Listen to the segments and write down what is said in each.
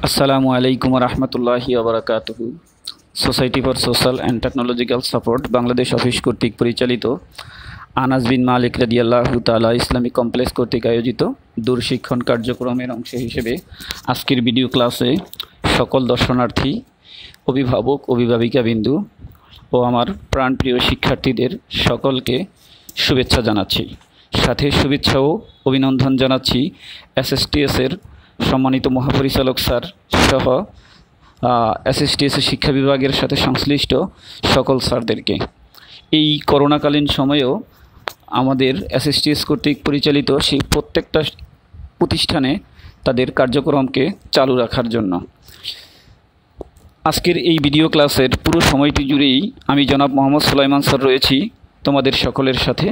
আসসালামু আলাইকুম রহমতুল্লাহি ওবরাকাতুহু। Society for social and technological support Bangladesh office কর্তৃক পরিচালিত আনাস বিন মালিক রাদিয়াল্লাহু তাআলা ইসলামিক কমপ্লেক্স কর্তৃক আয়োজিত দূরশিক্ষণ কার্যক্রমের অংশ হিসেবে আজকের ভিডিও ক্লাসে সকল দর্শনার্থী, অভিভাবক, অভিভাবিকাবিন্দু ও আমার প্রাণপ্রিয় শিক্ষার্থীদের সকলকে শুভেচ্ছা জানাচ্ছি। সাথে শুভেচ্ছা ও অভিনন্দন জানাচ্ছি এসএসটিএসের সম্মানিত মহাপরিচালক স্যার সহ এসএসটিএসের শিক্ষা বিভাগের সাথে সংশ্লিষ্ট সকল স্যারদেরকে। এই করোনাকালীন সময়েও আমাদের এসএসটিএস কর্তৃক পরিচালিত সেই প্রত্যেকটা প্রতিষ্ঠানে তাদের কার্যক্রমকে চালু রাখার জন্য আজকের এই ভিডিও ক্লাসের পুরো সময়টি জুড়েই আমি জনাব মোহাম্মদ সুলাইমান স্যার রয়েছি তোমাদের সকলের সাথে।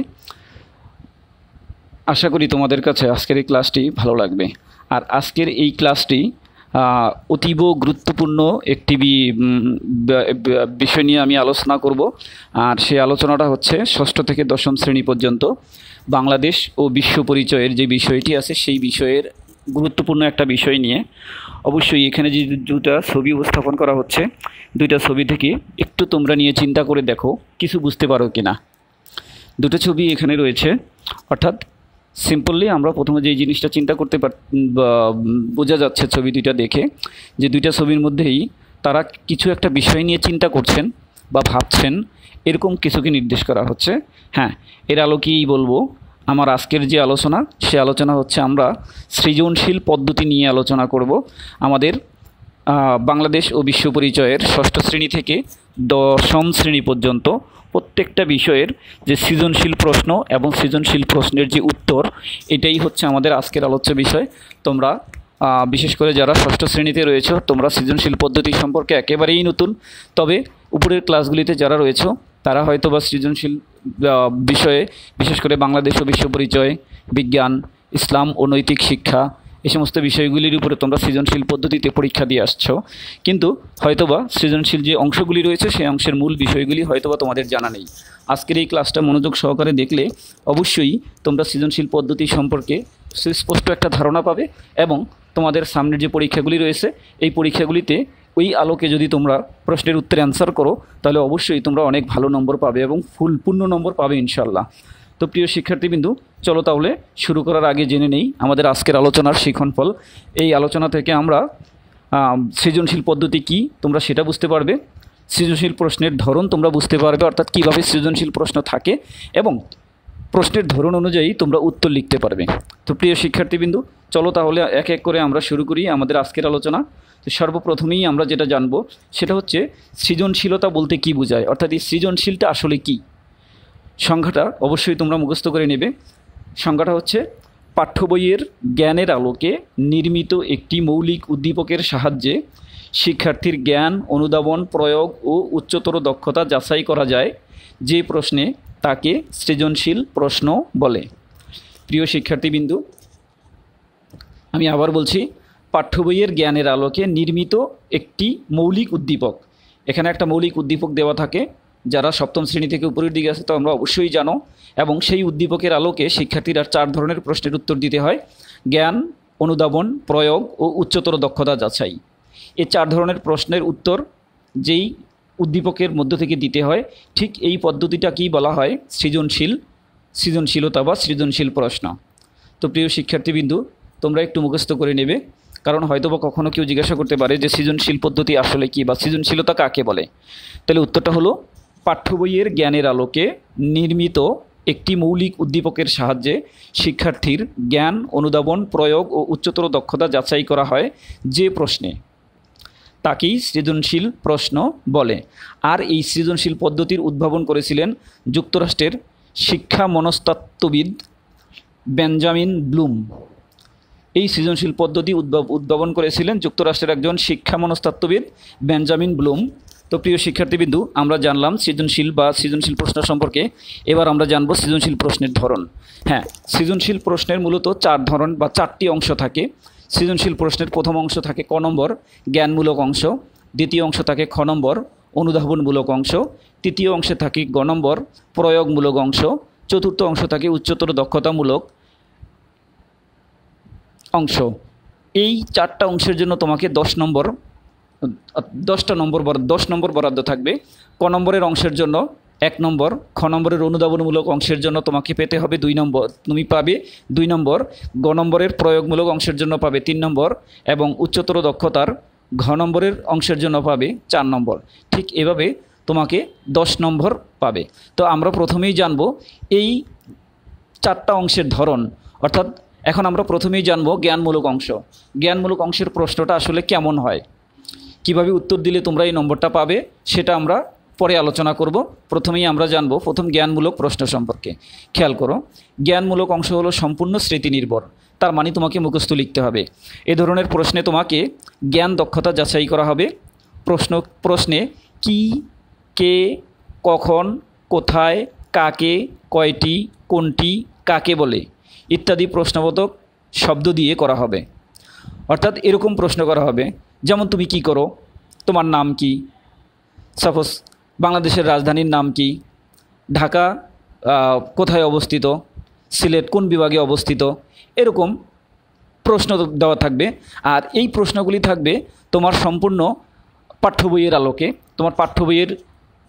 আশা করি তোমাদের কাছে আজকের এই ক্লাসটি ভালো লাগবে। আর আজকের এই ক্লাসটি অতীব গুরুত্বপূর্ণ একটি বিষয় নিয়ে আমি আলোচনা করব। আর সেই আলোচনাটা হচ্ছে ষষ্ঠ থেকে দশম শ্রেণী পর্যন্ত বাংলাদেশ ও বিশ্ব পরিচয়ের যে বিষয়টি আছে সেই বিষয়ের গুরুত্বপূর্ণ একটা বিষয় নিয়ে। অবশ্যই এখানে যে দুটা ছবি উপস্থাপন করা হচ্ছে, দুইটা ছবি থেকে একটু তোমরা নিয়ে চিন্তা করে দেখো কিছু বুঝতে পারো কি না। দুটো ছবি এখানে রয়েছে, অর্থাৎ সিম্পলি আমরা প্রথমে যে জিনিসটা চিন্তা করতে বোঝা যাচ্ছে ছবি দুইটা দেখে যে দুইটা ছবির মধ্যেই তারা কিছু একটা বিষয় নিয়ে চিন্তা করছেন বা ভাবছেন, এরকম কিছুকে নির্দেশ করা হচ্ছে। হ্যাঁ, এর আলোকেই বলবো আমার আজকের যে আলোচনা, সে আলোচনা হচ্ছে আমরা সৃজনশীল পদ্ধতি নিয়ে আলোচনা করব। আমাদের বাংলাদেশ ও বিশ্ব পরিচয়ের ষষ্ঠ শ্রেণী থেকে দশম শ্রেণী পর্যন্ত প্রত্যেকটা বিষয়ের যে সৃজনশীল প্রশ্ন এবং সৃজনশীল প্রশ্নের যে উত্তর, এটাই হচ্ছে আমাদের আজকের আলোচ্য বিষয়। তোমরা বিশেষ করে যারা ষষ্ঠ শ্রেণীতে রয়েছে তোমরা সৃজনশীল পদ্ধতি সম্পর্কে একেবারেই নতুন, তবে উপরের ক্লাসগুলিতে যারা রয়েছে তারা হয়তো বা সৃজনশীল বিষয়ে বিশেষ করে বাংলাদেশ ও বিশ্ব পরিচয়, বিজ্ঞান, ইসলাম ও নৈতিক শিক্ষা, এই সমস্ত বিষয়গুলির উপরে তোমরা সৃজনশীল পদ্ধতিতে পরীক্ষা দিয়ে আসছো, কিন্তু হয়তোবা সৃজনশীল যে অংশগুলি রয়েছে সেই অংশের মূল বিষয়গুলি হয়তোবা তোমাদের জানা নেই। আজকের এই ক্লাসটা মনোযোগ সহকারে দেখলে অবশ্যই তোমরা সৃজনশীল পদ্ধতি সম্পর্কে সুস্পষ্ট একটা ধারণা পাবে এবং তোমাদের সামনের যে পরীক্ষাগুলি রয়েছে এই পরীক্ষাগুলিতে ওই আলোকে যদি তোমরা প্রশ্নের উত্তরে অ্যান্সার করো তাহলে অবশ্যই তোমরা অনেক ভালো নম্বর পাবে এবং পূর্ণ নম্বর পাবে ইনশাল্লাহ। তো প্রিয় শিক্ষার্থীবিন্দু, চলো তাহলে শুরু করার আগে জেনে নেই আমাদের আজকের আলোচনার শিক্ষণফল। এই আলোচনা থেকে আমরা সৃজনশীল পদ্ধতি কি তোমরা সেটা বুঝতে পারবে, সৃজনশীল প্রশ্নের ধরন তোমরা বুঝতে পারবে, অর্থাৎ কীভাবে সৃজনশীল প্রশ্ন থাকে এবং প্রশ্নের ধরন অনুযায়ী তোমরা উত্তর লিখতে পারবে। তো প্রিয় শিক্ষার্থীবিন্দু, চলো তাহলে এক এক করে আমরা শুরু করি আমাদের আজকের আলোচনা। তো সর্বপ্রথমেই আমরা যেটা জানবো সেটা হচ্ছে সৃজনশীলতা বলতে কি বোঝায়, অর্থাৎ এই সৃজনশীলটা আসলে কি। সংজ্ঞাটা অবশ্যই তোমরা মুখস্থ করে নেবে। সংজ্ঞাটা হচ্ছে পাঠ্য বইয়ের জ্ঞানের আলোকে নির্মিত একটি মৌলিক উদ্দীপকের সাহায্যে শিক্ষার্থীর জ্ঞান, অনুধাবন, প্রয়োগ ও উচ্চতর দক্ষতা যাচাই করা যায় যে প্রশ্নে, তাকে সৃজনশীল প্রশ্ন বলে। প্রিয় শিক্ষার্থীবিন্দু, আমি আবার বলছি, পাঠ্য বইয়ের জ্ঞানের আলোকে নির্মিত একটি মৌলিক উদ্দীপক। এখানে একটা মৌলিক উদ্দীপক দেওয়া থাকে, যারা সপ্তম শ্রেণী থেকে উপরের দিকে আছে তো আমরা অবশ্যই জানো, এবং সেই উদ্দীপকের আলোকে শিক্ষার্থীরা 4 ধরনের প্রশ্নের উত্তর দিতে হয়: জ্ঞান, অনুধাবন, প্রয়োগ ও উচ্চতর দক্ষতা যাচাই। এই 4 ধরনের প্রশ্নের উত্তর যেই উদ্দীপকের মধ্য থেকে দিতে হয়, ঠিক এই পদ্ধতিটাকেই বলা হয় সৃজনশীলতা বা সৃজনশীল প্রশ্ন। তো প্রিয় শিক্ষার্থীবিন্দু, তোমরা একটু মুখস্থ করে নেবে, কারণ হয়তোবা কখনো কেউ জিজ্ঞাসা করতে পারে যে সৃজনশীল পদ্ধতি আসলে কি বা সৃজনশীলতা কাকে বলে। তাহলে উত্তরটা হলো পাঠ্য বইয়ের জ্ঞানের আলোকে নির্মিত একটি মৌলিক উদ্দীপকের সাহায্যে শিক্ষার্থীর জ্ঞান, অনুধাবন, প্রয়োগ ও উচ্চতর দক্ষতা যাচাই করা হয় যে প্রশ্নে, তাকেই সৃজনশীল প্রশ্ন বলে। আর এই সৃজনশীল পদ্ধতির উদ্ভাবন করেছিলেন যুক্তরাষ্ট্রের শিক্ষা মনস্তত্ত্ববিদ বেঞ্জামিন ব্লুম। এই সৃজনশীল পদ্ধতি উদ্ভাবন করেছিলেন যুক্তরাষ্ট্রের একজন শিক্ষা মনস্তত্ত্ববিদ বেঞ্জামিন ব্লুম। তো প্রিয় শিক্ষার্থীবিন্দু, আমরা জানলাম সৃজনশীল বা সৃজনশীল প্রশ্ন সম্পর্কে। এবার আমরা জানবো সৃজনশীল প্রশ্নের ধরন। হ্যাঁ, সৃজনশীল প্রশ্নের মূলত 4 ধরন বা 4টি অংশ থাকে। সৃজনশীল প্রশ্নের প্রথম অংশ থাকে ক নম্বর, জ্ঞানমূলক অংশ। দ্বিতীয় অংশ থাকে খ নম্বর, অনুধাবনমূলক অংশ। তৃতীয় অংশে থাকে গ নম্বর, প্রয়োগমূলক অংশ। চতুর্থ অংশ থাকে উচ্চতর দক্ষতামূলক অংশ। এই 4টা অংশের জন্য তোমাকে 10টা নম্বর 10 নম্বর বরাদ্দ থাকবে। ক নম্বরের অংশের জন্য 1 নম্বর, খ নম্বরের অনুধাবনমূলক অংশের জন্য তোমাকে পেতে হবে 2 নম্বর, তুমি পাবে 2 নম্বর, গ নম্বরের প্রয়োগমূলক অংশের জন্য পাবে 3 নম্বর এবং উচ্চতর দক্ষতার ঘ নম্বরের অংশের জন্য পাবে 4 নম্বর। ঠিক এভাবে তোমাকে 10 নম্বর পাবে। তো আমরা প্রথমেই জানব এই 4টা অংশের ধরন, অর্থাৎ এখন আমরা প্রথমেই জানব জ্ঞানমূলক অংশ। জ্ঞানমূলক অংশের প্রশ্নটা আসলে কেমন হয়, কিভাবে উত্তর দিলে তোমরা এই নম্বরটা পাবে সেটা আমরা পরে আলোচনা করব। প্রথমেই আমরা জানব প্রথম জ্ঞানমূলক প্রশ্ন সম্পর্কে। খেয়াল করো, জ্ঞানমূলক অংশ হলো সম্পূর্ণ স্মৃতি নির্ভর, তার মানে তোমাকে মুখস্থ লিখতে হবে। এ ধরনের প্রশ্নে তোমাকে জ্ঞান দক্ষতা যাচাই করা হবে। প্রশ্নে কি, কে, কখন, কোথায়, কাকে, কয়টি, কোনটি, কাকে বলে ইত্যাদি প্রশ্নবোধক শব্দ দিয়ে করা হবে। অর্থাৎ এরকম প্রশ্ন করা হবে, যেমন তুমি কি করো, তোমার নাম কি, সাপোজ বাংলাদেশের রাজধানীর নাম কি, ঢাকা কোথায় অবস্থিত, সিলেট কোন বিভাগে অবস্থিত, এরকম প্রশ্ন দেওয়া থাকবে। আর এই প্রশ্নগুলি থাকবে তোমার সম্পূর্ণ পাঠ্য বইয়ের আলোকে। তোমার পাঠ্য বইয়ের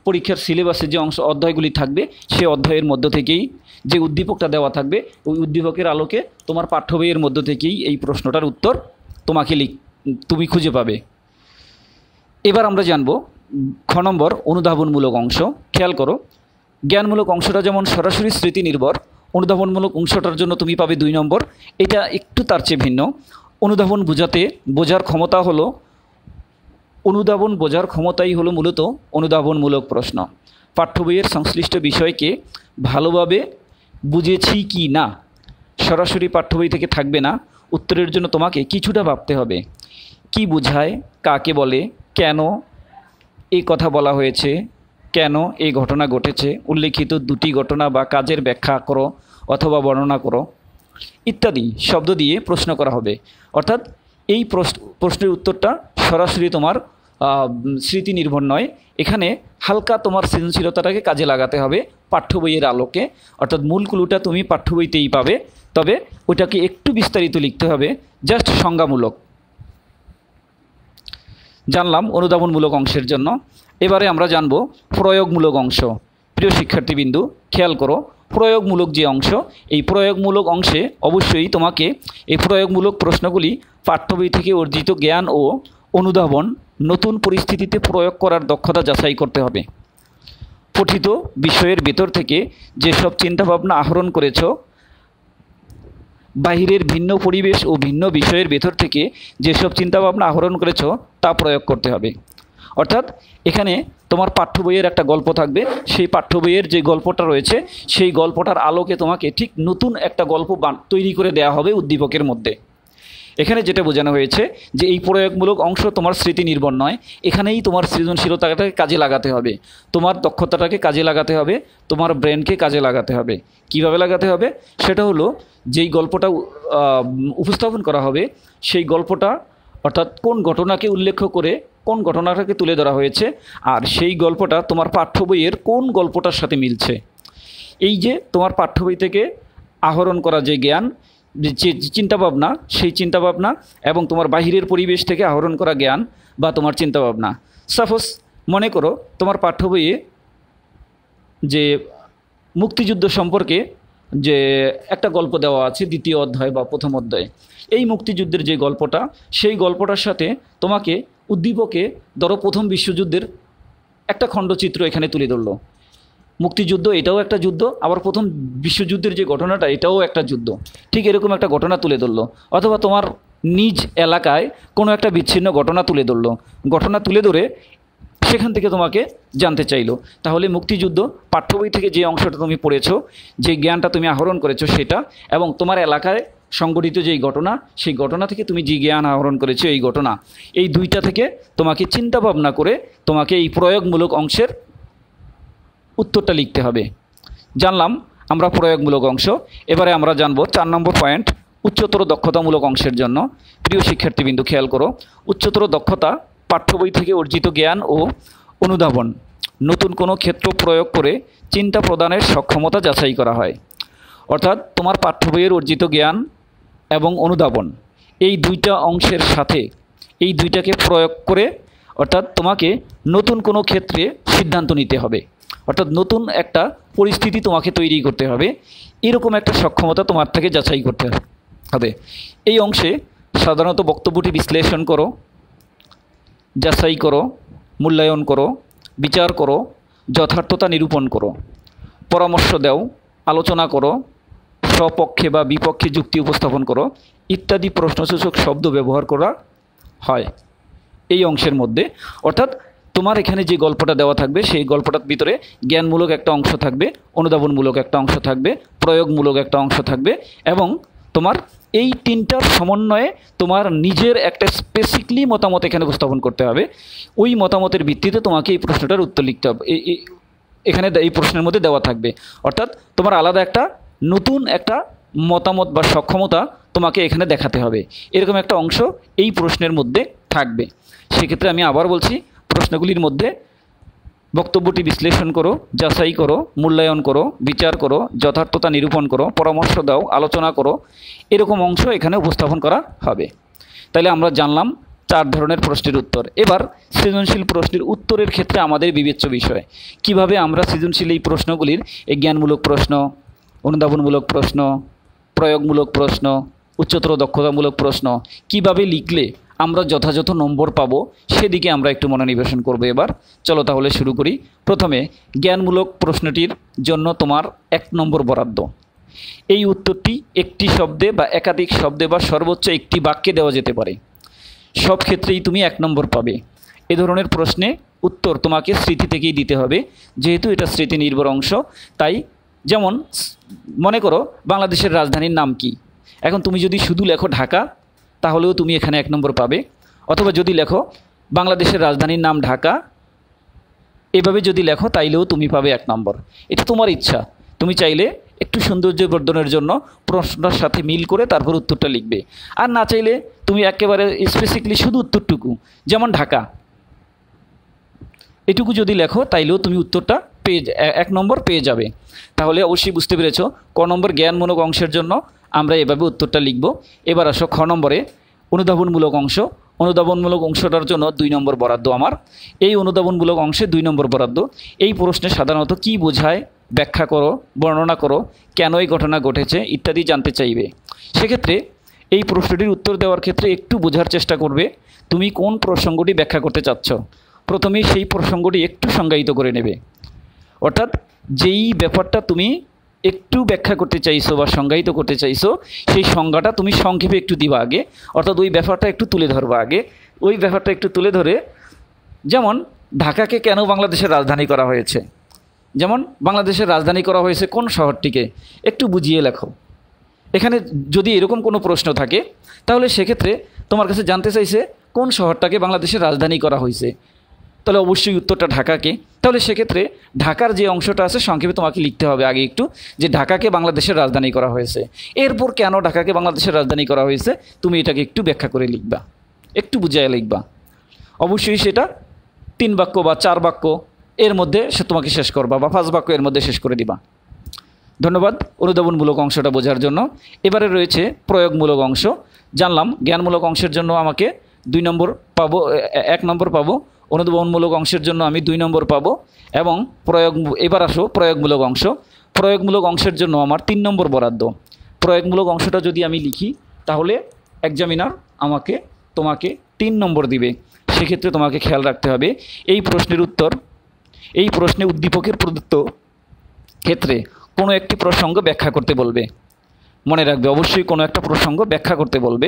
পরীক্ষার সিলেবাসের যে অধ্যায়গুলি থাকবে সেই অধ্যায়ের মধ্য থেকেই যে উদ্দীপকটা দেওয়া থাকবে ওই উদ্দীপকের আলোকে তোমার পাঠ্য বইয়ের মধ্য থেকেই এই প্রশ্নটার উত্তর তুমি খুঁজে পাবে। এবার আমরা জানব খ নম্বর অনুধাবনমূলক অংশ। খেয়াল করো, জ্ঞানমূলক অংশটা যেমন সরাসরি স্মৃতি নির্ভর, অনুধাবনমূলক অংশটার জন্য তুমি পাবে 2 নম্বর। এটা একটু তার চেয়ে ভিন্ন। অনুধাবন বোঝার ক্ষমতা হলো, অনুধাবন বোঝার ক্ষমতাই হলো মূলত অনুধাবনমূলক প্রশ্ন। পাঠ্য বইয়ের সংশ্লিষ্ট বিষয়কে ভালোভাবে বুঝেছি কি না সরাসরি পাঠ্য বই থেকে থাকবে না। উত্তরের জন্য তোমাকে কিছুটা ভাবতে হবে। কি বোঝায়, কাকে বলে, কেন এই কথা বলা হয়েছে, কেন এই ঘটনা ঘটেছে, উল্লেখিত 2টি ঘটনা বা কাজের ব্যাখ্যা করো অথবা বর্ণনা করো ইত্যাদি শব্দ দিয়ে প্রশ্ন করা হবে। অর্থাৎ এই প্রশ্নের উত্তরটা সরাসরি তোমার স্মৃতি নির্ভর নয়, এখানে হালকা তোমার সৃজনশীলতাটাকে কাজে লাগাতে হবে পাঠ্য বইয়ের আলোকে। অর্থাৎ মূল ক্লুটা তুমি পাঠ্য বইতেই পাবে, তবে ওইটাকে একটু বিস্তারিত লিখতে হবে, জাস্ট সংজ্ঞামূলক। জানলাম অনুধাবনমূলক অংশের জন্য। এবারে আমরা জানব প্রয়োগমূলক অংশ। প্রিয় শিক্ষার্থীবৃন্দু, খেয়াল করো, প্রয়োগমূলক যে অংশ, এই প্রয়োগমূলক অংশে অবশ্যই তোমাকে এই প্রয়োগমূলক প্রশ্নগুলি পাঠ্য বই থেকে অর্জিত জ্ঞান ও অনুধাবন নতুন পরিস্থিতিতে প্রয়োগ করার দক্ষতা যাচাই করতে হবে। পঠিত বিষয়ের ভেতর থেকে যেসব চিন্তাভাবনা আহরণ করেছ, বাহিরের ভিন্ন পরিবেশ ও ভিন্ন বিষয়ের ভেতর থেকে যেসব চিন্তাভাবনা আহরণ করেছ তা প্রয়োগ করতে হবে। অর্থাৎ এখানে তোমার পাঠ্য বইয়ের একটা গল্প থাকবে, সেই পাঠ্য বইয়ের যে গল্পটা রয়েছে সেই গল্পটার আলোকে তোমাকে ঠিক নতুন একটা গল্প তৈরি করে দেওয়া হবে উদ্দীপকের মধ্যে। এখানে যেটা বোঝানো হয়েছে যে এই প্রয়োগমূলক অংশ তোমার স্মৃতি নির্ভর নয়, এখানেই তোমার সৃজনশীলতাটাকে কাজে লাগাতে হবে, তোমার দক্ষতাটাকে কাজে লাগাতে হবে, তোমার ব্রেনকে কাজে লাগাতে হবে। কিভাবে লাগাতে হবে সেটা হলো, যেই গল্পটা উপস্থাপন করা হবে সেই গল্পটা, অর্থাৎ কোন ঘটনাকে উল্লেখ করে কোন ঘটনাটাকে তুলে ধরা হয়েছে আর সেই গল্পটা তোমার পাঠ্য বইয়ের কোন গল্পটার সাথে মিলছে। এই যে তোমার পাঠ্য বই থেকে আহরণ করা যে জ্ঞান, যে চিন্তাভাবনা, সেই চিন্তাভাবনা এবং তোমার বাহিরের পরিবেশ থেকে আহরণ করা জ্ঞান বা তোমার চিন্তাভাবনা। সাপোজ মনে করো তোমার পাঠ্য বইয়ে যে মুক্তিযুদ্ধ সম্পর্কে যে একটা গল্প দেওয়া আছে 2য় অধ্যায় বা 1ম অধ্যায়ে, এই মুক্তিযুদ্ধের যে গল্পটা, সেই গল্পটার সাথে তোমাকে উদ্দীপকে ধরো 1ম বিশ্বযুদ্ধের একটা খণ্ডচিত্র এখানে তুলে ধরলো। মুক্তিযুদ্ধ এটাও একটা যুদ্ধ, আবার 1ম বিশ্বযুদ্ধের যে ঘটনাটা এটাও একটা যুদ্ধ, ঠিক এরকম একটা ঘটনা তুলে ধরলো। অথবা তোমার নিজ এলাকায় কোনো একটা বিচ্ছিন্ন ঘটনা তুলে ধরলো, ঘটনা তুলে ধরে সেখান থেকে তোমাকে জানতে চাইলো। তাহলে মুক্তিযুদ্ধ পাঠ্য বই থেকে যে অংশটা তুমি পড়েছো, যে জ্ঞানটা তুমি আহরণ করেছো সেটা, এবং তোমার এলাকায় সংঘটিত যেই ঘটনা, সেই ঘটনা থেকে তুমি যে জ্ঞান আহরণ করেছো এই ঘটনা, এই 2টা থেকে তোমাকে চিন্তা ভাবনা করে তোমাকে এই প্রয়োগমূলক অংশের উত্তরটা লিখতে হবে। জানলাম আমরা প্রয়োগমূলক অংশ। এবারে আমরা জানবো 4 নম্বর পয়েন্ট, উচ্চতর দক্ষতামূলক অংশের জন্য। প্রিয় শিক্ষার্থীবৃন্দু, খেয়াল করো, উচ্চতর দক্ষতা পাঠ্য বই থেকে অর্জিত জ্ঞান ও অনুধাবন নতুন কোনো ক্ষেত্র প্রয়োগ করে চিন্তা প্রদানের সক্ষমতা যাচাই করা হয়। অর্থাৎ তোমার পাঠ্য বইয়ের অর্জিত জ্ঞান এবং অনুধাবন এই দুইটা অংশের সাথে এই দুইটাকে প্রয়োগ করে, অর্থাৎ তোমাকে নতুন কোনো ক্ষেত্রে সিদ্ধান্ত নিতে হবে, অর্থাৎ নতুন একটা পরিস্থিতি তোমাকে তৈরি করতে হবে, এরকম একটা সক্ষমতা তোমার থেকে যাচাই করতে হবে। এই অংশে সাধারণত বক্তব্যটি বিশ্লেষণ করো, যাচাই করো, মূল্যায়ন করো, বিচার করো, যথার্থতা নিরূপণ করো, পরামর্শ দাও, আলোচনা করো, স্বপক্ষে বা বিপক্ষে যুক্তি উপস্থাপন করো ইত্যাদি প্রশ্নসূচক শব্দ ব্যবহার করা হয় এই অংশের মধ্যে। অর্থাৎ তোমার এখানে যে গল্পটা দেওয়া থাকবে সেই গল্পটার ভিতরে জ্ঞানমূলক একটা অংশ থাকবে, অনুধাবনমূলক একটা অংশ থাকবে, প্রয়োগমূলক একটা অংশ থাকবে, এবং তোমার এই তিনটার সমন্বয়ে তোমার নিজের একটা স্পেসিফিকলি মতামত এখানে উপস্থাপন করতে হবে। ওই মতামতের ভিত্তিতে তোমাকে এই প্রশ্নটার উত্তর লিখতে হবে, এখানে এই প্রশ্নের মধ্যে দেওয়া থাকবে। অর্থাৎ তোমার আলাদা একটা নতুন একটা মতামত বা সক্ষমতা তোমাকে এখানে দেখাতে হবে, এরকম একটা অংশ এই প্রশ্নের মধ্যে থাকবে। সেক্ষেত্রে আমি আবার বলছি, প্রশ্নগুলির মধ্যে বক্তব্যটি বিশ্লেষণ করো, যাচাই করো, মূল্যায়ন করো, বিচার করো, যথার্থতা নিরূপণ করো, পরামর্শ দাও, আলোচনা করো, এরকম অংশ এখানে উপস্থাপন করা হবে। তাহলে আমরা জানলাম 4 ধরনের প্রশ্নের উত্তর। এবার সৃজনশীল প্রশ্নের উত্তরের ক্ষেত্রে আমাদের বিবেচ্য বিষয় কিভাবে আমরা সৃজনশীল এই প্রশ্নগুলির এই জ্ঞানমূলক প্রশ্ন, অনুধাবনমূলক প্রশ্ন, প্রয়োগমূলক প্রশ্ন, উচ্চতর দক্ষতামূলক প্রশ্ন কিভাবে লিখলে আমরা যথাযথ নম্বর পাবো সেদিকে আমরা একটু মনোনিবেশন করব। এবার চলো তাহলে শুরু করি। প্রথমে জ্ঞানমূলক প্রশ্নটির জন্য তোমার 1 নম্বর বরাদ্দ। এই উত্তরটি একটি শব্দে বা একাধিক শব্দে বা সর্বোচ্চ একটি বাক্যে দেওয়া যেতে পারে। সব ক্ষেত্রেই তুমি 1 নম্বর পাবে। এ ধরনের প্রশ্নে উত্তর তোমাকে স্মৃতি থেকেই দিতে হবে, যেহেতু এটা স্মৃতি নির্ভর অংশ। তাই যেমন মনে করো বাংলাদেশের রাজধানীর নাম কি, এখন তুমি যদি শুধু লেখো ঢাকা তাহলেও তুমি এখানে 1 নম্বর পাবে, অথবা যদি লেখো বাংলাদেশের রাজধানীর নাম ঢাকা এভাবে যদি লেখো তাইলেও তুমি পাবে 1 নম্বর। এটা তোমার ইচ্ছা, তুমি চাইলে একটু সৌন্দর্য বর্ধনের জন্য প্রশ্নটার সাথে মিল করে তারপর উত্তরটা লিখবে, আর না চাইলে তুমি একেবারে স্পেসিফিকলি শুধু উত্তরটুকু যেমন ঢাকা এটুকু যদি লেখো তাইলেও তুমি উত্তরটা পেয়ে 1 নম্বর পেয়ে যাবে। তাহলে অবশ্যই বুঝতে পেরেছো ক নম্বর জ্ঞানমূলক অংশের জন্য আমরা এভাবে উত্তরটা লিখব। এবার আসো খ নম্বরে অনুধাবনমূলক অংশ। অনুধাবনমূলক অংশটার জন্য 2 নম্বর বরাদ্দ আমার। এই অনুধাবনমূলক অংশে 2 নম্বর বরাদ্দ। এই প্রশ্নে সাধারণত কী বোঝায় ব্যাখ্যা করো, বর্ণনা করো, কেন এই ঘটনা ঘটেছে ইত্যাদি জানতে চাইবে। সেক্ষেত্রে এই প্রশ্নটির উত্তর দেওয়ার ক্ষেত্রে একটু বোঝার চেষ্টা করবে তুমি কোন প্রসঙ্গটি ব্যাখ্যা করতে চাচ্ছ। প্রথমেই সেই প্রসঙ্গটি একটু সংজ্ঞায়িত করে নেবে, অর্থাৎ যেই ব্যাপারটা তুমি একটু ব্যাখ্যা করতে চাইছো বা সংজ্ঞায়িত করতে চাইছো সেই সংজ্ঞাটা তুমি সংক্ষেপে একটু দিবা আগে, অর্থাৎ ওই ব্যাপারটা একটু তুলে ধরবা আগে। ওই ব্যাপারটা একটু তুলে ধরে, যেমন ঢাকাকে কেন বাংলাদেশের রাজধানী করা হয়েছে, যেমন বাংলাদেশের রাজধানী করা হয়েছে কোন শহরটিকে, একটু বুঝিয়ে লেখো। এখানে যদি এরকম কোনো প্রশ্ন থাকে তাহলে সেক্ষেত্রে তোমার কাছে জানতে চাইছে কোন শহরটাকে বাংলাদেশের রাজধানী করা হয়েছে, তাহলে অবশ্যই উত্তরটা ঢাকাকে। তাহলে সেক্ষেত্রে ঢাকার যে অংশটা আছে সংক্ষেপে তোমাকে লিখতে হবে আগে একটু, যে ঢাকাকে বাংলাদেশের রাজধানী করা হয়েছে। এরপর কেন ঢাকাকে বাংলাদেশের রাজধানী করা হয়েছে তুমি এটাকে একটু ব্যাখ্যা করে লিখবা, একটু বুঝিয়ে লিখবা। অবশ্যই সেটা 3 বাক্য বা 4 বাক্য এর মধ্যে সে তোমাকে শেষ করবা, বা 5 বাক্য এর মধ্যে শেষ করে দিবা। ধন্যবাদ অনুধাবনমূলক অংশটা বোঝার জন্য। এবারে রয়েছে প্রয়োগমূলক অংশ। জানলাম জ্ঞানমূলক অংশের জন্য আমাকে 2 নম্বর পাবো, 1 নম্বর পাবো। অনুধাবনমূলক অংশের জন্য আমি 2 নম্বর পাবো এবং এবার আসো প্রয়োগমূলক অংশ। প্রয়োগমূলক অংশের জন্য আমার 3 নম্বর বরাদ্দ। প্রয়োগমূলক অংশটা যদি আমি লিখি তাহলে এক্সামিনার তোমাকে 3 নম্বর দিবে। সেক্ষেত্রে তোমাকে খেয়াল রাখতে হবে এই প্রশ্নে উদ্দীপকের প্রদত্ত ক্ষেত্রে কোনো একটি প্রসঙ্গ ব্যাখ্যা করতে বলবে। মনে রাখবে অবশ্যই কোনো একটা প্রসঙ্গ ব্যাখ্যা করতে বলবে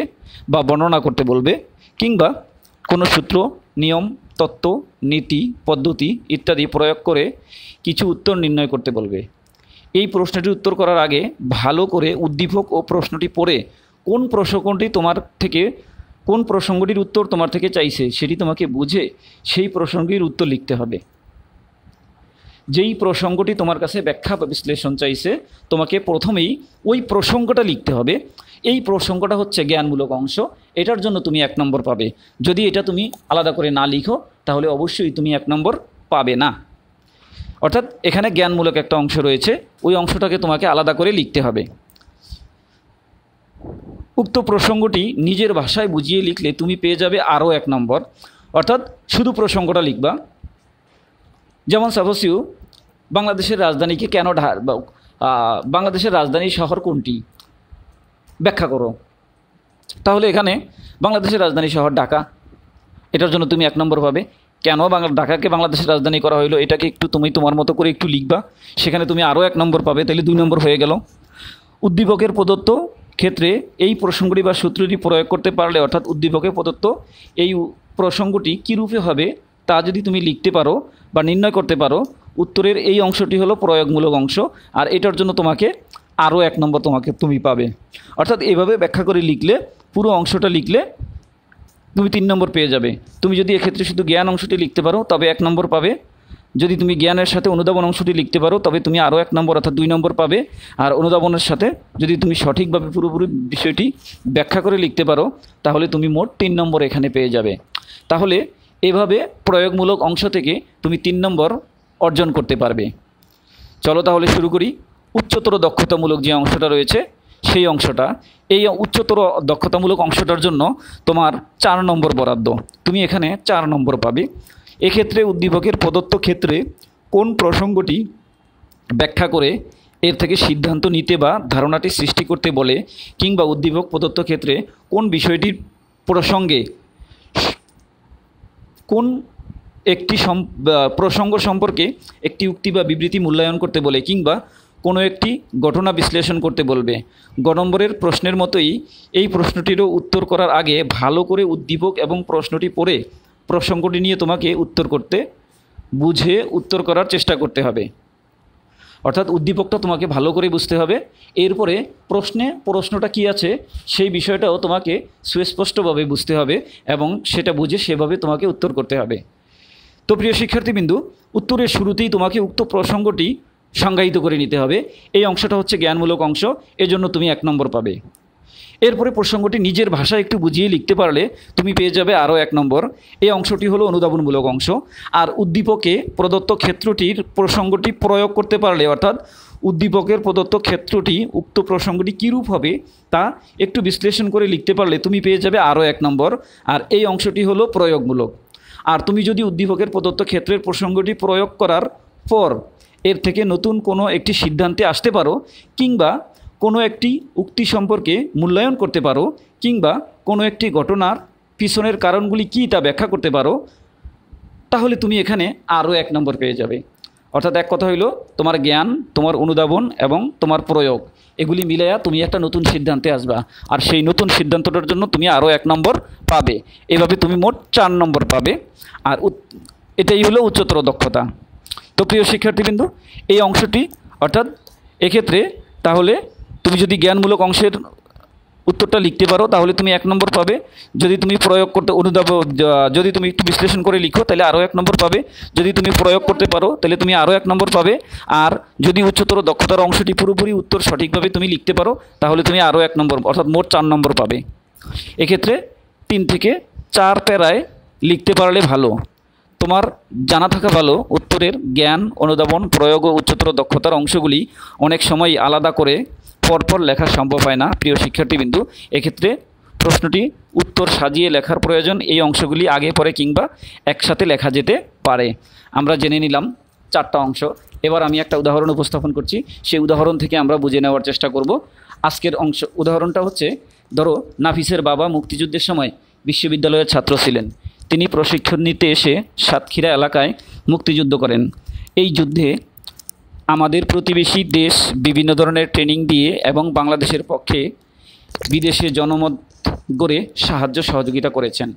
বা বর্ণনা করতে বলবে, কিংবা কোনো সূত্র, নিয়ম, তত্ত্ব, নীতি, পদ্ধতি ইত্যাদি প্রয়োগ করে কিছু উত্তর নির্ণয় করতে বলবে। এই প্রশ্নটির উত্তর করার আগে ভালো করে উদ্দীপক ও প্রশ্নটি পড়ে কোন প্রসঙ্গটির উত্তর তোমার থেকে চাইছে সেটি তোমাকে বুঝে সেই প্রসঙ্গের উত্তর লিখতে হবে। যেই প্রসঙ্গটি তোমার কাছে ব্যাখ্যা বা বিশ্লেষণ চাইছে তোমাকে প্রথমেই ওই প্রসঙ্গটা লিখতে হবে। এই প্রসঙ্গটা হচ্ছে জ্ঞানমূলক অংশ, এটার জন্য তুমি 1 নম্বর পাবে। যদি এটা তুমি আলাদা করে না লিখো তাহলে অবশ্যই তুমি 1 নম্বর পাবে না। অর্থাৎ এখানে জ্ঞানমূলক একটা অংশ রয়েছে, ওই অংশটাকে তোমাকে আলাদা করে লিখতে হবে। উক্ত প্রসঙ্গটি নিজের ভাষায় বুঝিয়ে লিখলে তুমি পেয়ে যাবে আরও 1 নম্বর। অর্থাৎ শুধু প্রসঙ্গটা লিখবা। যেমন সাপোজ ইউ বাংলাদেশের রাজধানীকে কেন বাংলাদেশের রাজধানী শহর কোনটি ব্যাখ্যা করো। তাহলে এখানে বাংলাদেশের রাজধানী শহর ঢাকা, এটার জন্য তুমি 1 নম্বর পাবে। কেন ঢাকাকে বাংলাদেশের রাজধানী করা হইলো এটাকে একটু তুমি তোমার মতো করে একটু লিখবা, সেখানে তুমি আরও 1 নম্বর পাবে, তাহলে 2 নম্বর হয়ে গেল। উদ্দীপকের প্রদত্ত ক্ষেত্রে এই প্রসঙ্গটি বা সূত্রটি প্রয়োগ করতে পারলে, অর্থাৎ উদ্দীপকের প্রদত্ত এই প্রসঙ্গটি কী রূপে হবে তা যদি তুমি লিখতে পারো বা নির্ণয় করতে পারো, উত্তরের এই অংশটি হলো প্রয়োগমূলক অংশ, আর এটার জন্য তোমাকে আরও 1 নম্বর তুমি পাবে। অর্থাৎ এভাবে ব্যাখ্যা করে লিখলে, পুরো অংশটা লিখলে তুমি 3 নম্বর পেয়ে যাবে। তুমি যদি এক্ষেত্রে শুধু জ্ঞান অংশটি লিখতে পারো তবে 1 নম্বর পাবে। যদি তুমি জ্ঞানের সাথে অনুধাবন অংশটি লিখতে পারো তবে তুমি আরও 1 নম্বর অর্থাৎ 2 নম্বর পাবে। আর অনুধাবনের সাথে যদি তুমি সঠিকভাবে পুরোপুরি বিষয়টি ব্যাখ্যা করে লিখতে পারো তাহলে তুমি মোট 3 নম্বর এখানে পেয়ে যাবে। তাহলে এভাবে প্রয়োগমূলক অংশ থেকে তুমি 3 নম্বর অর্জন করতে পারবে। চলো তাহলে শুরু করি। উচ্চতর দক্ষতামূলক যে অংশটা রয়েছে সেই অংশটা, এই উচ্চতর দক্ষতামূলক অংশটার জন্য তোমার 4 নম্বর বরাদ্দ। তুমি এখানে 4 নম্বর পাবে। এক্ষেত্রে উদ্দীপকের প্রদত্ত ক্ষেত্রে কোন প্রসঙ্গটি ব্যাখ্যা করে এর থেকে সিদ্ধান্ত নিতে বা ধারণাটি সৃষ্টি করতে বলে, কিংবা উদ্দীপক প্রদত্ত ক্ষেত্রে কোন বিষয়টির প্রসঙ্গে কোন একটি প্রসঙ্গ সম্পর্কে একটি উক্তি বা বিবৃতি মূল্যায়ন করতে বলে, কিংবা কোনো একটি ঘটনা বিশ্লেষণ করতে বলবে। গ নম্বরের প্রশ্নের মতোই এই প্রশ্নটিরও উত্তর করার আগে ভালো করে উদ্দীপক এবং প্রশ্নটি পড়ে প্রসঙ্গটি নিয়ে তোমাকে বুঝে উত্তর করার চেষ্টা করতে হবে। অর্থাৎ উদ্দীপকটা তোমাকে ভালো করে বুঝতে হবে, এরপরে প্রশ্নটা কী আছে সেই বিষয়টাও তোমাকে সুস্পষ্টভাবে বুঝতে হবে এবং সেটা বুঝে সেভাবে তোমাকে উত্তর করতে হবে। তো প্রিয় শিক্ষার্থীবৃন্দু, উত্তরের শুরুতেই তোমাকে উক্ত প্রসঙ্গটি সংজ্ঞায়িত করে নিতে হবে। এই অংশটা হচ্ছে জ্ঞানমূলক অংশ, এজন্য তুমি 1 নম্বর পাবে। এরপরে প্রসঙ্গটি নিজের ভাষায় একটু বুঝিয়ে লিখতে পারলে তুমি পেয়ে যাবে আরও 1 নম্বর। এই অংশটি হলো অনুধাবনমূলক অংশ। আর উদ্দীপকে প্রদত্ত ক্ষেত্রটির প্রসঙ্গটি প্রয়োগ করতে পারলে, অর্থাৎ উদ্দীপকের প্রদত্ত ক্ষেত্রটি উক্ত প্রসঙ্গটি কীরূপ হবে তা একটু বিশ্লেষণ করে লিখতে পারলে তুমি পেয়ে যাবে আরও 1 নম্বর। আর এই অংশটি হলো প্রয়োগমূলক। আর তুমি যদি উদ্দীপকের প্রদত্ত ক্ষেত্রের প্রসঙ্গটি প্রয়োগ করার পর এর থেকে নতুন কোনো একটি সিদ্ধান্তে আসতে পারো, কিংবা কোনো একটি উক্তি সম্পর্কে মূল্যায়ন করতে পারো, কিংবা কোনো একটি ঘটনার পিছনের কারণগুলি কী তা ব্যাখ্যা করতে পারো, তাহলে তুমি এখানে আরও 1 নম্বর পেয়ে যাবে। অর্থাৎ এক কথা হইল, তোমার জ্ঞান, তোমার অনুধাবন এবং তোমার প্রয়োগ এগুলি মিলাইয়া তুমি একটা নতুন সিদ্ধান্তে আসবা, আর সেই নতুন সিদ্ধান্তটার জন্য তুমি আরও 1 নম্বর পাবে। এভাবে তুমি মোট 4 নম্বর পাবে। আর এটাই হলো উচ্চতর দক্ষতা। তো প্রিয় শিক্ষার্থীবৃন্দ, এই অংশটি অর্থাৎ এক্ষেত্রে তাহলে তুমি যদি জ্ঞানমূলক অংশের উত্তরটা লিখতে পারো তাহলে তুমি 1 নম্বর পাবে। যদি তুমি প্রয়োগ করতে যদি তুমি একটু বিশ্লেষণ করে লিখো তাহলে আরও 1 নম্বর পাবে। যদি তুমি প্রয়োগ করতে পারো তাহলে তুমি আরও 1 নম্বর পাবে। আর যদি উচ্চতর দক্ষতার অংশটি পুরোপুরি উত্তর সঠিকভাবে তুমি লিখতে পারো তাহলে তুমি আরও 1 নম্বর অর্থাৎ মোট 4 নম্বর পাবে। এক্ষেত্রে 3 থেকে 4 প্যারায় লিখতে পারলে ভালো। তোমার জানা থাকা ভালো উত্তরের জ্ঞান, অনুধাবন, প্রয়োগ ও উচ্চতর দক্ষতার অংশগুলি অনেক সময় আলাদা করে পরপর লেখা সম্ভব হয় না। প্রিয় শিক্ষার্থীবৃন্দু, এক্ষেত্রে প্রশ্নটি উত্তর সাজিয়ে লেখার প্রয়োজন। এই অংশগুলি আগে পরে কিংবা একসাথে লেখা যেতে পারে। আমরা জেনে নিলাম 4টা অংশ। এবার আমি একটা উদাহরণ উপস্থাপন করছি, সেই উদাহরণ থেকে আমরা বুঝে নেওয়ার চেষ্টা করব। আজকের উদাহরণটা হচ্ছে, ধরো নাফিসের বাবা মুক্তিযুদ্ধের সময় বিশ্ববিদ্যালয়ের ছাত্র ছিলেন। তিনি প্রশিক্ষণ নিতে এসে সাতক্ষীরা এলাকায় মুক্তিযুদ্ধ করেন। এই যুদ্ধে আমাদের প্রতিবেশী দেশ বিভিন্ন ধরনের ট্রেনিং দিয়ে এবং বাংলাদেশের পক্ষে বিদেশে জনমত গড়ে সাহায্য সহযোগিতা করেছেন।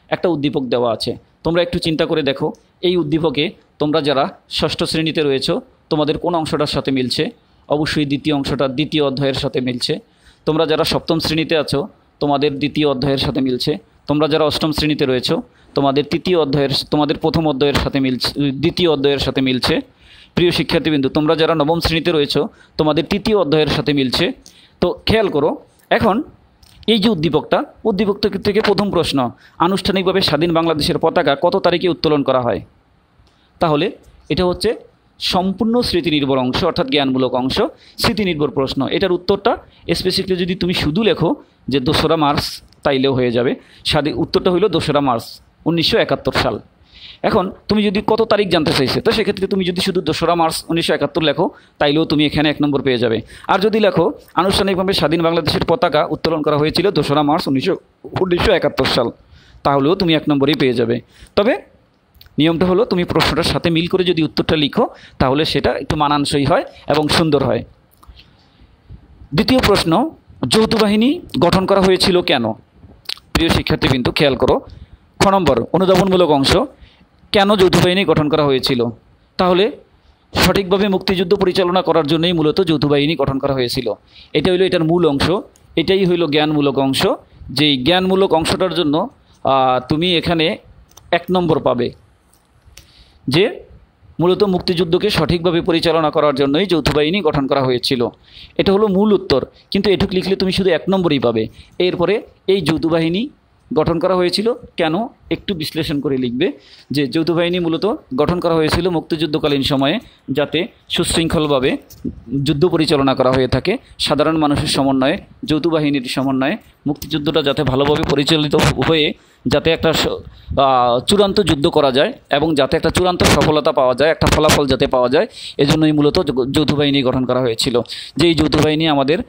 একটা উদ্দীপক দেওয়া আছে, তোমরা একটু চিন্তা করে দেখো এই উদ্দীপকে তোমরা যারা 6ষ্ঠ শ্রেণীতে রয়েছো তোমাদের কোন অংশটার সাথে মিলছে? অবশ্যই দ্বিতীয় অংশটা, দ্বিতীয় অধ্যায়ের সাথে মিলছে। তোমরা যারা 7ম শ্রেণীতে আছো তোমাদের দ্বিতীয় অধ্যায়ের সাথে মিলছে। তোমরা যারা 8ম শ্রেণীতে রয়েছো তোমাদের তোমাদের প্রথম অধ্যায়ের সাথে মিলছে, দ্বিতীয় অধ্যায়ের সাথে মিলছে। প্রিয় শিক্ষার্থীবৃন্দু, তোমরা যারা 9ম শ্রেণীতে রয়েছো তোমাদের 3য় অধ্যায়ের সাথে মিলছে। তো খেয়াল করো, এখন এই যে উদ্দীপক থেকে প্রথম প্রশ্ন, আনুষ্ঠানিকভাবে স্বাধীন বাংলাদেশের পতাকা কত তারিখে উত্তোলন করা হয়? তাহলে এটা হচ্ছে সম্পূর্ণ স্মৃতিনির্ভর অংশ অর্থাৎ জ্ঞানমূলক অংশ, স্মৃতিনির্ভর প্রশ্ন। এটার উত্তরটা স্পেসিফিকলি যদি তুমি শুধু লেখো যে 2রা মার্চ তাইলেও হয়ে যাবে। উত্তরটা হইল 2রা মার্চ 1971 সাল। এখন তুমি যদি কত তারিখ জানতে চাইছে, তো সেক্ষেত্রে তুমি যদি শুধু 2রা মার্চ 1971 লেখো তাইলেও তুমি এখানে 1 নম্বর পেয়ে যাবে। আর যদি লেখো আনুষ্ঠানিকভাবে স্বাধীন বাংলাদেশের পতাকা উত্তোলন করা হয়েছিল 2রা মার্চ 1971 সাল, তাহলেও তুমি 1 নম্বরই পেয়ে যাবে। তবে নিয়মটা হলো তুমি প্রশ্নটার সাথে মিল করে যদি উত্তরটা লিখো তাহলে সেটা একটু মানানসই হয় এবং সুন্দর হয়। দ্বিতীয় প্রশ্ন, যৌথ বাহিনী গঠন করা হয়েছিল কেন? প্রিয় শিক্ষার্থীবৃন্দ খেয়াল করো। খ নম্বর, অনুধাবনমূলক অংশ, কেন যৌথ বাহিনী গঠন করা হয়েছিল? তাহলে সঠিকভাবে মুক্তিযুদ্ধ পরিচালনা করার জন্যই মূলত যৌথ বাহিনী গঠন করা হয়েছিল। এটা হইল এটার মূল অংশ, এটাই হইল জ্ঞানমূলক অংশ। যেই জ্ঞানমূলক অংশটার জন্য তুমি এখানে 1 নম্বর পাবে, যে মূলত মুক্তিযুদ্ধকে সঠিকভাবে পরিচালনা করার জন্যই যৌথ বাহিনী গঠন করা হয়েছিল। এটা হলো মূল উত্তর, কিন্তু এটুক লিখলে তুমি শুধু 1 নম্বরই পাবে। এরপরে এই যৌথ বাহিনী গঠন করা হয়েছিল কেন একটু বিশ্লেষণ করে লিখবে, যে যৌথ বাহিনী মূলত গঠন করা হয়েছিল মুক্তিযুদ্ধকালীন সময়ে যাতে সুশৃঙ্খলভাবে যুদ্ধ পরিচালনা করা হয়ে থাকে, সাধারণ মানুষের সমন্বয়ে, যৌথ বাহিনীর সমন্বয়ে মুক্তিযুদ্ধটা যাতে ভালোভাবে পরিচালিত হয়ে যাতে একটা চূড়ান্ত যুদ্ধ করা যায় এবং যাতে একটা চূড়ান্ত সফলতা পাওয়া যায়, একটা ফলাফল যাতে পাওয়া যায়, এজন্যই মূলত যৌথ বাহিনী গঠন করা হয়েছিল। যেই যৌথ বাহিনী আমাদের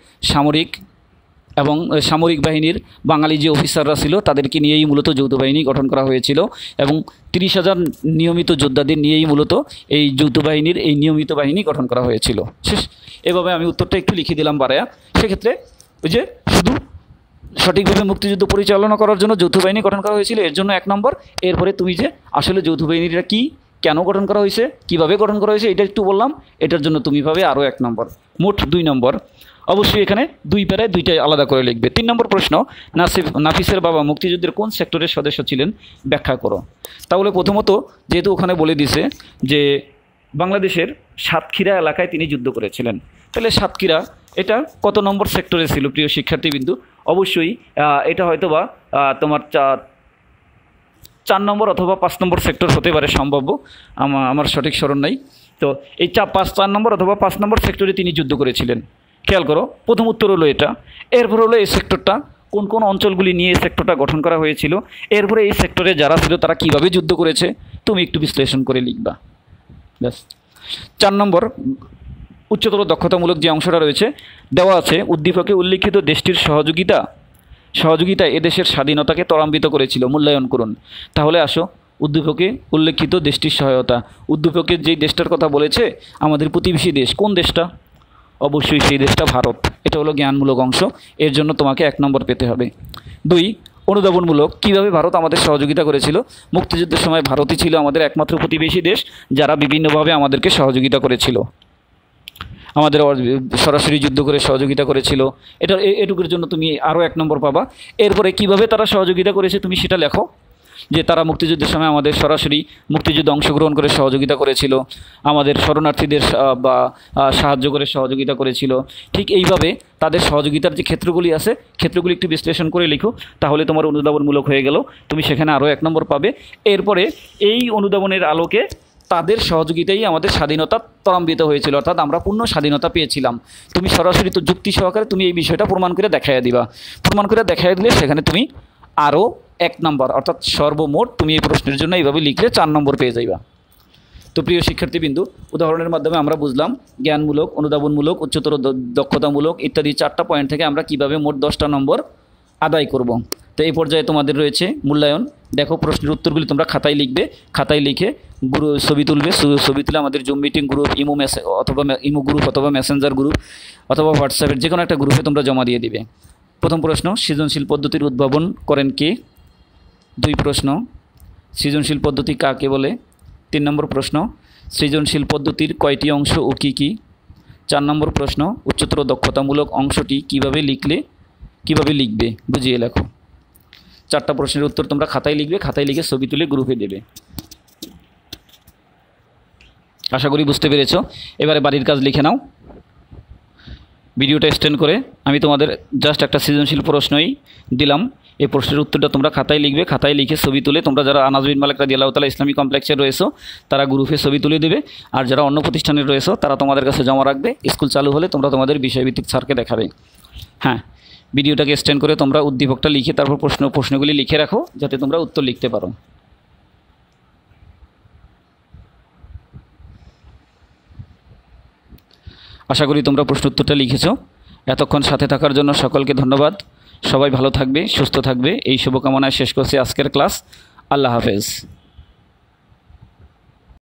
সামরিক বাহিনীর বাঙালি যে অফিসাররা ছিল তাদেরকে নিয়েই মূলত যৌথ বাহিনী গঠন করা হয়েছিল এবং 30,000 নিয়মিত যোদ্ধাদের নিয়েই মূলত এই যৌথ বাহিনীর এই নিয়মিত বাহিনী গঠন করা হয়েছিল। শেষ। এভাবে আমি উত্তরটা একটু লিখে দিলাম বাড়ায়া। সেক্ষেত্রে ওই যে শুধু সঠিকভাবে মুক্তিযুদ্ধ পরিচালনা করার জন্য যৌথ বাহিনী গঠন করা হয়েছিল, এর জন্য 1 নম্বর। এরপরে তুমি যে আসলে যৌথ বাহিনীটা কী, কেন গঠন করা হয়েছে, কিভাবে গঠন করা হয়েছে, এটা একটু বললাম, এটার জন্য তুমি পাবে আরও 1 নম্বর, মোট 2 নম্বর। অবশ্যই এখানে 2 প্যারায় 2টাই আলাদা করে লিখবে। 3 নম্বর প্রশ্ন, নাফিসের বাবা মুক্তিযুদ্ধের কোন সেক্টরের সদস্য ছিলেন, ব্যাখ্যা করো। তাহলে প্রথমত যেহেতু ওখানে বলে দিছে যে বাংলাদেশের সাতক্ষীরা এলাকায় তিনি যুদ্ধ করেছিলেন, তাহলে সাতক্ষীরা এটা কত নম্বর সেক্টরে ছিল প্রিয় শিক্ষার্থীবৃন্দু? অবশ্যই এটা হয়তো বা তোমার 4 নম্বর অথবা 5 নম্বর সেক্টর হতে পারে, সম্ভাব্য, আমার সঠিক স্মরণ নাই। তো এই 4 নম্বর অথবা 5 নম্বর সেক্টরে তিনি যুদ্ধ করেছিলেন। খেয়াল করো, প্রথম উত্তর হলো এটা। এরপর হলো এই সেক্টরটা কোন কোন অঞ্চলগুলি নিয়ে এই সেক্টরটা গঠন করা হয়েছিল, এরপরে এই সেক্টরে যারা ছিল তারা কিভাবে যুদ্ধ করেছে তুমি একটু বিশ্লেষণ করে লিখবা, ব্যাস। 4 নম্বর, উচ্চতর দক্ষতামূলক যে অংশটা রয়েছে দেওয়া আছে, উদ্দীপকে উল্লিখিত দেশটির সহযোগিতা এদেশের স্বাধীনতাকে ত্বরান্বিত করেছিল, মূল্যায়ন করুন। তাহলে আসো, উদ্দীপকে উল্লেখিত দেশটির সহায়তা, উদ্দীপকে যেই দেশটার কথা বলেছে আমাদের প্রতিবেশী দেশ, কোন দেশটা? অবশ্যই সেই দেশটা ভারত। এটা হলো জ্ঞানমূলক অংশ, এর জন্য তোমাকে 1 নম্বর পেতে হবে। 2, অনুধাবনমূলক, কীভাবে ভারত আমাদের সহযোগিতা করেছিল। মুক্তিযুদ্ধের সময় ভারতই ছিল আমাদের একমাত্র প্রতিবেশী দেশ যারা বিভিন্নভাবে আমাদেরকে সহযোগিতা করেছিল, আমাদের সরাসরি যুদ্ধ করে সহযোগিতা করেছিল। এটুকুর জন্য তুমি আরও 1 নম্বর পাবা। এরপরে কিভাবে তারা সহযোগিতা করেছে তুমি সেটা লেখো, যে তারা মুক্তিযুদ্ধের সময় আমাদের সরাসরি মুক্তিযুদ্ধে অংশগ্রহণ করে সহযোগিতা করেছিল, আমাদের শরণার্থীদের সাহায্য করে সহযোগিতা করেছিল। ঠিক এইভাবে তাদের সহযোগিতার যে ক্ষেত্রগুলি আছে ক্ষেত্রগুলি একটু বিশ্লেষণ করে লিখো, তাহলে তোমার অনুধাবনমূলক হয়ে গেল, তুমি সেখানে আরও 1 নম্বর পাবে। এরপরে এই অনুধাবনের আলোকে তাদের সহযোগিতাই আমাদের স্বাধীনতা ত্বরান্বিত হয়েছিল, অর্থাৎ আমরা পূর্ণ স্বাধীনতা পেয়েছিলাম। তুমি সরাসরি তো যুক্তি সহকারে তুমি এই বিষয়টা প্রমাণ করে দেখাইয়া দিবা, প্রমাণ করে দেখাইয়া দিলে সেখানে তুমি আরও 1 নম্বর, অর্থাৎ সর্বমোট তুমি এই প্রশ্নের জন্য এইভাবে লিখলে 4 নম্বর পেয়ে যাইবা। তো প্রিয় শিক্ষার্থীবৃন্দু, উদাহরণের মাধ্যমে আমরা বুঝলাম জ্ঞানমূলক, অনুধাবনমূলক, উচ্চতর দক্ষতামূলক ইত্যাদি 4টা পয়েন্ট থেকে আমরা কিভাবে মোট 10টা নম্বর আদায় করব। তো এই পর্যায়ে তোমাদের রয়েছে মূল্যায়ন। দেখো, প্রশ্নের উত্তরগুলি তোমরা খাতায় লিখবে, খাতায় লিখে ছবি তুলবে, ছবি তুলে আমাদের zoom meeting group, imo group অথবা মেসেঞ্জার গ্রুপ অথবা হোয়াটসঅ্যাপের যে কোনো একটা গ্রুপে তোমরা জমা দিয়ে দিবে। প্রথম প্রশ্ন, সৃজনশীল পদ্ধতির উদ্ভাবন করেন কে? 2 প্রশ্ন, সৃজনশীল পদ্ধতি কাকে বলে? 3 নম্বর প্রশ্ন, সৃজনশীল পদ্ধতির কয়টি অংশ ও কী কী? 4 নম্বর প্রশ্ন, উচ্চতর দক্ষতামূলক অংশটি কিভাবে লিখবে বুঝিয়ে লেখো। 4টা প্রশ্নের উত্তর তোমরা খাতায় লিখবে, খাতায় লিখে ছবি তুলে গ্রুপে দেবে। আশা করি বুঝতে পেরেছো। এবারে বাড়ির কাজ লিখে নাও। ভিডিওটা এক্সটেন্ড করে আমি তোমাদের জাস্ট একটা সৃজনশীল প্রশ্নই দিলাম, এই প্রশ্নের উত্তরটা তোমরা খাতায় লিখবে, খাতায় লিখে ছবি তুলে তোমরা যারা আনাজ বিন মালিক রাদিয়াল্লাহু তাআলা ইসলামী কমপ্লেক্সে রয়েছো তারা গ্রুপে ছবি তুলে দেবে, আর যারা অন্য প্রতিষ্ঠানে রয়েছো তারা তোমাদের কাছে জমা রাখবে। স্কুল চালু হলে তোমরা তোমাদের বিষয়ভিত্তিক স্যারকে দেখাবে। হ্যাঁ, ভিডিওটাকে এক্সটেন্ড করে তোমরা উদ্দীপকটা লিখে তারপর প্রশ্নগুলি লিখে রাখো যাতে তোমরা উত্তর লিখতে পারো। আশা করি তোমরা প্রশ্ন উত্তরটা লিখেছো। এতক্ষণ সাথে থাকার জন্য সকলকে ধন্যবাদ। সবাই ভালো থাকবে, সুস্থ থাকবে এই শুভকামনায় শেষ করছি আজকের ক্লাস। আল্লাহ হাফেজ।